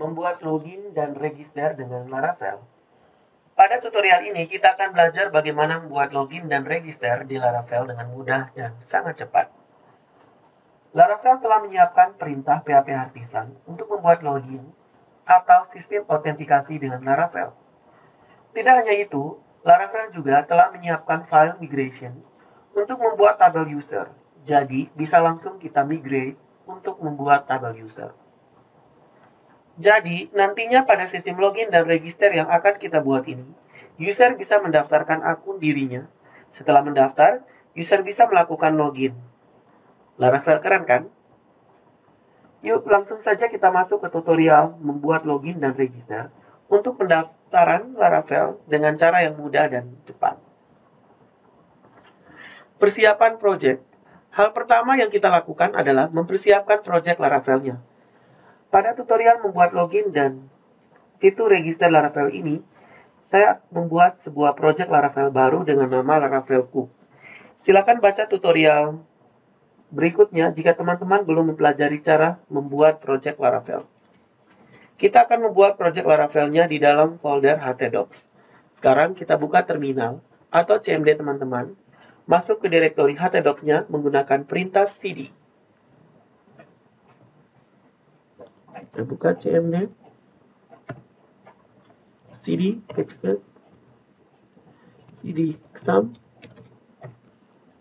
membuat login dan register dengan Laravel. Pada tutorial ini kita akan belajar bagaimana membuat login dan register di Laravel dengan mudah dan sangat cepat. Laravel telah menyiapkan perintah PHP Artisan untuk membuat login atau sistem autentikasi dengan Laravel. Tidak hanya itu, Laravel juga telah menyiapkan file migration untuk membuat tabel user. Jadi, bisa langsung kita migrate untuk membuat tabel user. Jadi, nantinya pada sistem login dan register yang akan kita buat ini, user bisa mendaftarkan akun dirinya. Setelah mendaftar, user bisa melakukan login. Laravel keren kan? Yuk, langsung saja kita masuk ke tutorial membuat login dan register untuk pendaftaran Laravel dengan cara yang mudah dan cepat. Persiapan project. Hal pertama yang kita lakukan adalah mempersiapkan project Laravelnya. Pada tutorial membuat login dan fitur register Laravel ini, saya membuat sebuah project Laravel baru dengan nama Laravelku. Silakan baca tutorial berikutnya jika teman-teman belum mempelajari cara membuat project Laravel. Kita akan membuat project Laravelnya di dalam folder htdocs. Sekarang kita buka terminal atau CMD teman-teman. Masuk ke direktori htdocs-nya menggunakan perintah cd. Kita buka CMD, cd backslash cd exam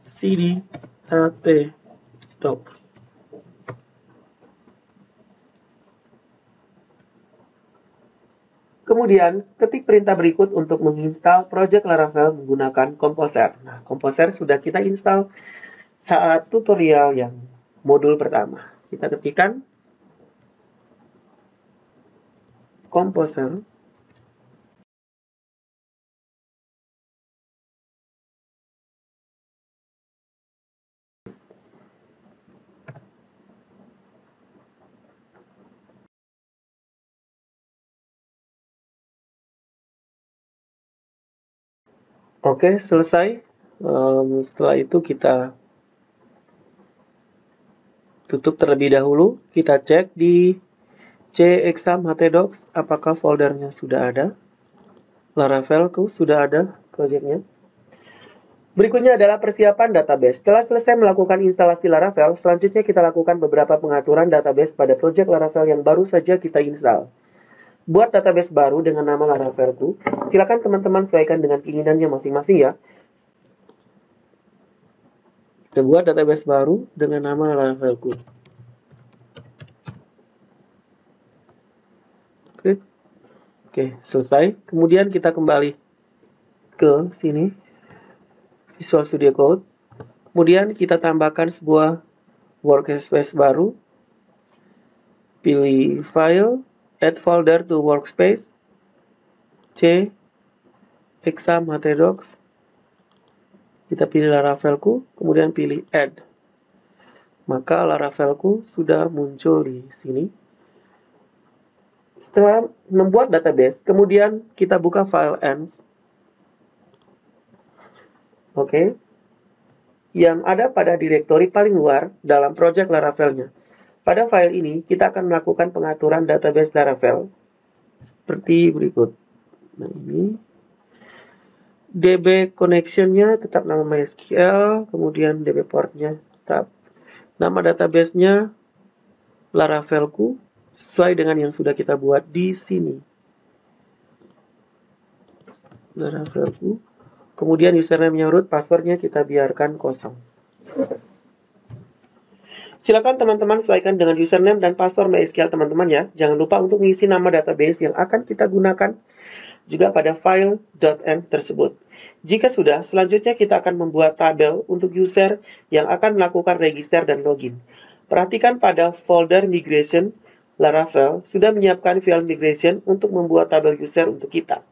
cd htdocs. Kemudian, ketik perintah berikut untuk menginstal project Laravel menggunakan Composer. Nah, Composer sudah kita install saat tutorial yang modul pertama. Kita ketikkan Composer. Oke, selesai. Setelah itu kita tutup terlebih dahulu. Kita cek di cexam htdocs apakah foldernya sudah ada. Laravelku sudah ada projectnya. Berikutnya adalah persiapan database. Setelah selesai melakukan instalasi Laravel, selanjutnya kita lakukan beberapa pengaturan database pada project Laravel yang baru saja kita install. Buat database baru dengan nama Laravelku, silakan teman-teman sesuaikan dengan keinginannya masing-masing ya. Kita buat database baru dengan nama Laravelku. Oke, selesai. Kemudian kita kembali ke sini, Visual Studio Code. Kemudian kita tambahkan sebuah workspace baru. Pilih File, Add Folder to Workspace, C, Exam htdocs. Kita pilih Laravelku, kemudian pilih Add. Maka Laravelku sudah muncul di sini. Setelah membuat database, kemudian kita buka file env. Oke. Yang ada pada direktori paling luar dalam project Laravelnya. Pada file ini, kita akan melakukan pengaturan database Laravel seperti berikut. Nah, ini DB connection-nya tetap nama MySQL, kemudian DB port-nya tetap nama database-nya Laravelku sesuai dengan yang sudah kita buat di sini. Laravelku. Kemudian username-nya root, password-nya kita biarkan kosong. Silakan teman-teman sesuaikan dengan username dan password MySQL teman-teman ya. Jangan lupa untuk mengisi nama database yang akan kita gunakan juga pada file .env tersebut. Jika sudah, selanjutnya kita akan membuat tabel untuk user yang akan melakukan register dan login. Perhatikan pada folder migration, Laravel sudah menyiapkan file migration untuk membuat tabel user untuk kita.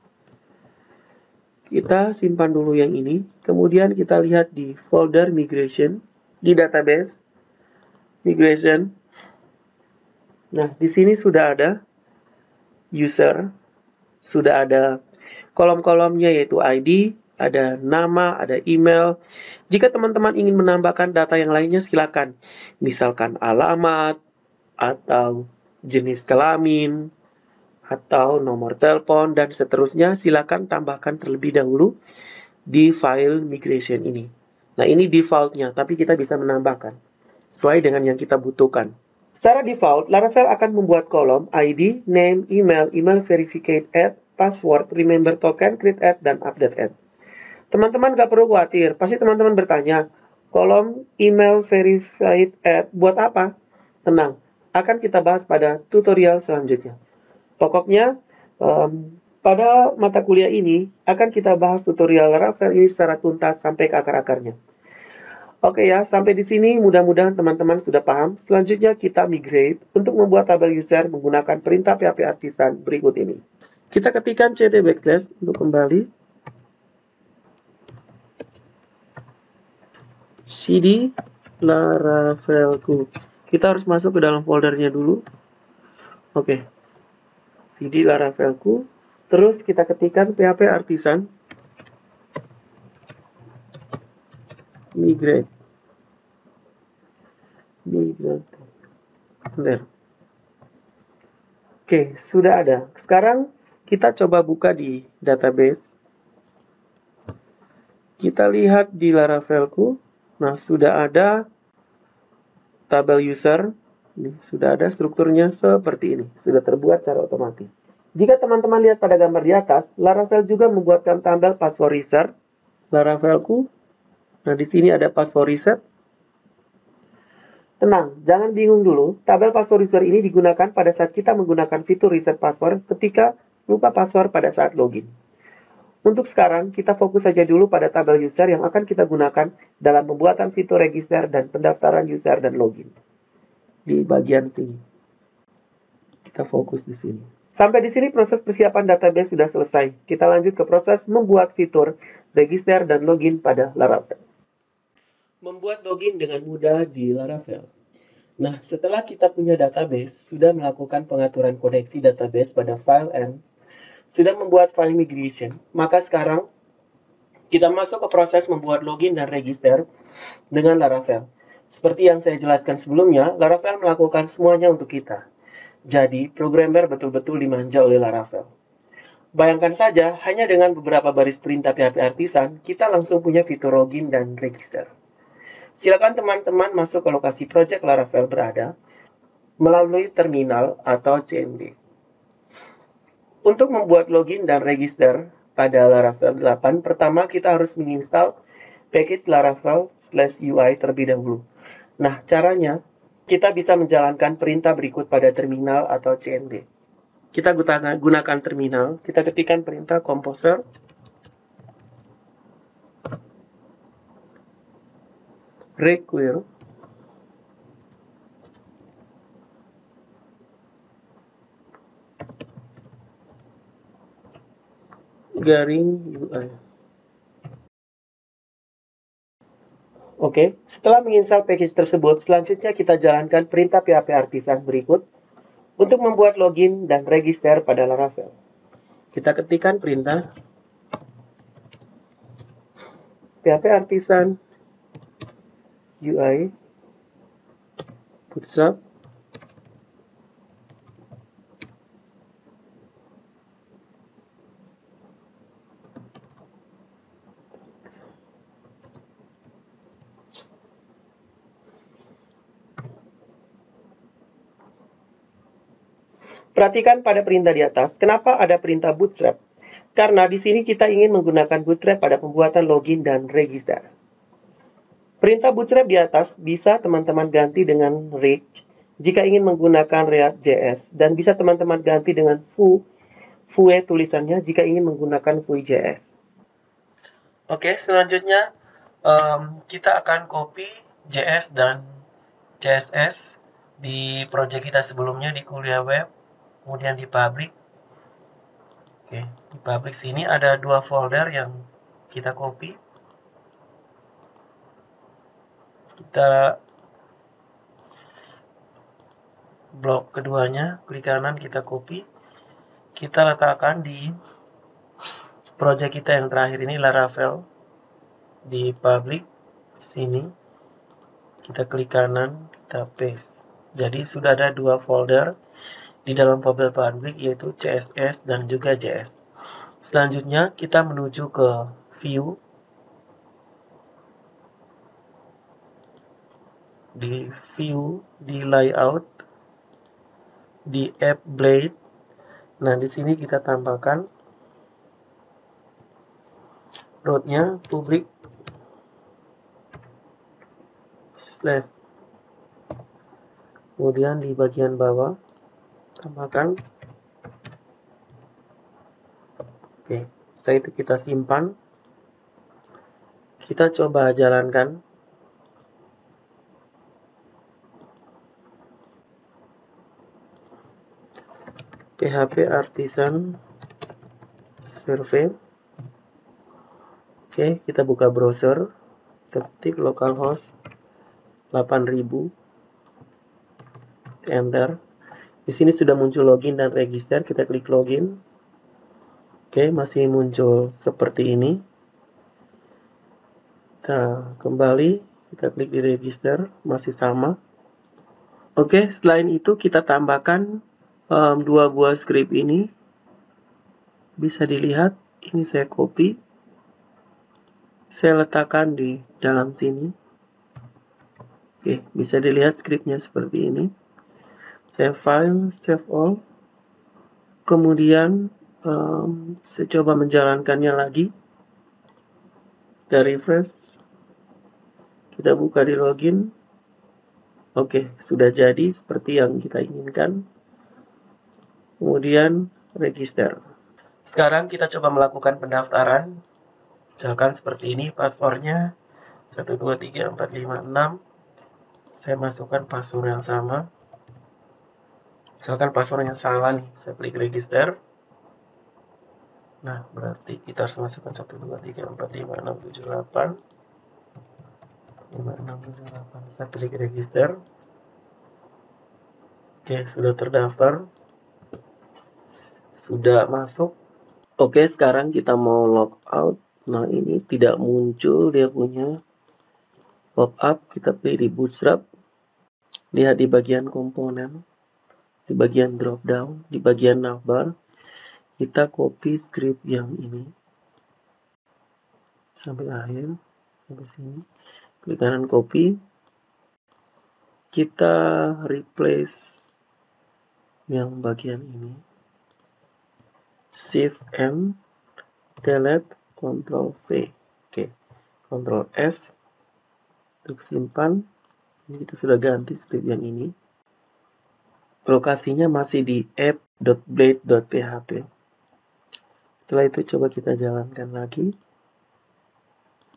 Kita simpan dulu yang ini, kemudian kita lihat di folder migration, di database, migration. Nah, di sini sudah ada user, sudah ada kolom-kolomnya yaitu ID, ada nama, ada email. Jika teman-teman ingin menambahkan data yang lainnya silakan. Misalkan alamat atau jenis kelamin atau nomor telepon, dan seterusnya, silakan tambahkan terlebih dahulu di file migration ini. Nah, ini defaultnya, tapi kita bisa menambahkan sesuai dengan yang kita butuhkan. Secara default, Laravel akan membuat kolom ID, name, email, email verificate add, password, remember token, create add, dan update add. Teman-teman gak perlu khawatir, pasti teman-teman bertanya, kolom email verified add buat apa? Tenang, akan kita bahas pada tutorial selanjutnya. Pokoknya, pada mata kuliah ini akan kita bahas tutorial Laravel ini secara tuntas sampai ke akar-akarnya. Oke ya, sampai di sini mudah-mudahan teman-teman sudah paham. Selanjutnya kita migrate untuk membuat tabel user menggunakan perintah PHP Artisan berikut ini. Kita ketikkan cd backslash untuk kembali. cd laravelku. Kita harus masuk ke dalam foldernya dulu. Oke. cd laravelku. Terus kita ketikkan PHP Artisan migrate. Bentar. Oke, sudah ada. Sekarang kita coba buka di database. Kita lihat di Laravelku. Nah, sudah ada tabel user. Ini sudah ada strukturnya seperti ini. Sudah terbuat secara otomatis. Jika teman-teman lihat pada gambar di atas, Laravel juga membuatkan tabel password reset. Laravelku. Nah, di sini ada password reset. Tenang, jangan bingung dulu. Tabel password reset ini digunakan pada saat kita menggunakan fitur reset password ketika lupa password pada saat login. Untuk sekarang, kita fokus saja dulu pada tabel user yang akan kita gunakan dalam pembuatan fitur register dan pendaftaran user dan login. Di bagian sini. Kita fokus di sini. Sampai di sini proses persiapan database sudah selesai. Kita lanjut ke proses membuat fitur register dan login pada Laravel. Membuat login dengan mudah di Laravel. Nah, setelah kita punya database, sudah melakukan pengaturan koneksi database pada file and sudah membuat file migration, maka sekarang kita masuk ke proses membuat login dan register dengan Laravel. Seperti yang saya jelaskan sebelumnya, Laravel melakukan semuanya untuk kita. Jadi, programmer betul-betul dimanja oleh Laravel. Bayangkan saja, hanya dengan beberapa baris perintah PHP Artisan, kita langsung punya fitur login dan register. Silakan teman-teman masuk ke lokasi project Laravel berada melalui terminal atau CMD. Untuk membuat login dan register pada Laravel 8, pertama kita harus menginstal package Laravel/UI terlebih dahulu. Nah, caranya kita bisa menjalankan perintah berikut pada terminal atau CMD. Kita gunakan terminal, kita ketikkan perintah composer require garing UI. Oke, setelah menginstal package tersebut, selanjutnya kita jalankan perintah PHP Artisan berikut untuk membuat login dan register pada Laravel. Kita ketikkan perintah PHP Artisan UI bootstrap Perhatikan pada perintah di atas. Kenapa ada perintah bootstrap? Karena di sini kita ingin menggunakan bootstrap pada pembuatan login dan register. Perintah bootstrap di atas bisa teman-teman ganti dengan rig jika ingin menggunakan React.js, dan bisa teman-teman ganti dengan Vue tulisannya jika ingin menggunakan Vue.js. Oke, selanjutnya kita akan copy JS dan CSS di project kita sebelumnya di kuliah web, kemudian di public. Oke, di public sini ada dua folder yang kita copy. Kita blok keduanya, klik kanan kita copy. Kita letakkan di project kita yang terakhir ini, Laravel, di public sini. Kita klik kanan, kita paste. Jadi sudah ada dua folder di dalam file public, yaitu CSS dan juga JS. Selanjutnya kita menuju ke view. Di view, di layout, di app blade. Nah, di sini kita tambahkan root-nya public slash. Kemudian di bagian bawah tambahkan. Oke, setelah itu kita simpan. Kita coba jalankan. PHP Artisan Survey. Oke, kita buka browser, ketik localhost 8000, enter. Di sini sudah muncul login dan register, kita klik login. Oke, masih muncul seperti ini. Kita kembali, kita klik di register, masih sama. Oke, selain itu kita tambahkan dua buah script ini. Bisa dilihat, ini saya copy, saya letakkan di dalam sini. Oke, bisa dilihat scriptnya seperti ini. Save file, save all. Kemudian saya coba menjalankannya lagi. Kita refresh. Kita buka di login. Oke, sudah jadi seperti yang kita inginkan. Kemudian register. Sekarang kita coba melakukan pendaftaran. Misalkan seperti ini, passwordnya 123456. Saya masukkan password yang sama. Misalkan passwordnya salah nih, saya klik register. Nah, berarti kita harus masukkan 12345678. 5678. Saya klik register. Oke, sudah terdaftar. Sudah masuk. Oke, sekarang kita mau log out. Nah, ini tidak muncul dia punya pop-up. Kita pilih di Bootstrap. Lihat di bagian komponen, di bagian drop down, di bagian navbar. Kita copy script yang ini sampai akhir, sampai sini. Klik kanan copy. Kita replace yang bagian ini. Shift M, delete, Ctrl V. Oke, Ctrl S untuk simpan. Ini kita sudah ganti script yang ini. Lokasinya masih di app.blade.php. Setelah itu coba kita jalankan lagi.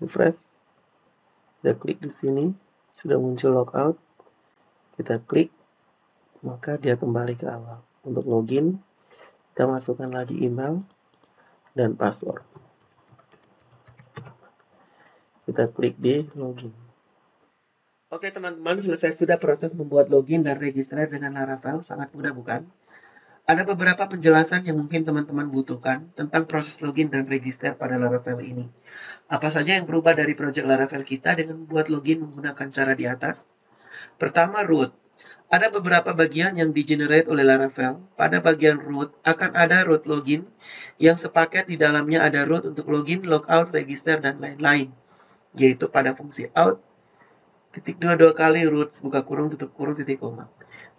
Refresh. Kita klik di sini, sudah muncul logout. Kita klik, maka dia kembali ke awal. Untuk login, kita masukkan lagi email dan password. Kita klik di login. Oke teman-teman, selesai sudah proses membuat login dan register dengan Laravel. Sangat mudah bukan? Ada beberapa penjelasan yang mungkin teman-teman butuhkan tentang proses login dan register pada Laravel ini. Apa saja yang berubah dari project Laravel kita dengan membuat login menggunakan cara di atas? Pertama, root. Ada beberapa bagian yang di-generate oleh Laravel. Pada bagian root akan ada root login yang sepaket di dalamnya ada root untuk login, logout, register, dan lain-lain. Yaitu pada fungsi out, titik dua kali roots, buka kurung, tutup kurung, titik koma.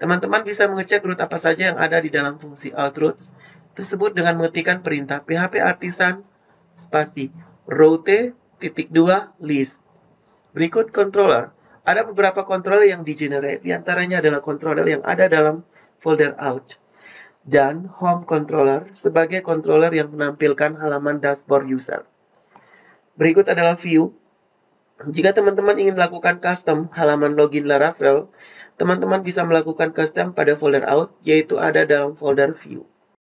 Teman-teman bisa mengecek root apa saja yang ada di dalam fungsi out roots tersebut dengan mengetikkan perintah PHP Artisan spasi route titik 2 list. Berikut controller. Ada beberapa controller yang di-generate, diantaranya adalah controller yang ada dalam folder out dan home controller sebagai controller yang menampilkan halaman dashboard user. Berikut adalah view. Jika teman-teman ingin melakukan custom halaman login Laravel, teman-teman bisa melakukan custom pada folder out, yaitu ada dalam folder view.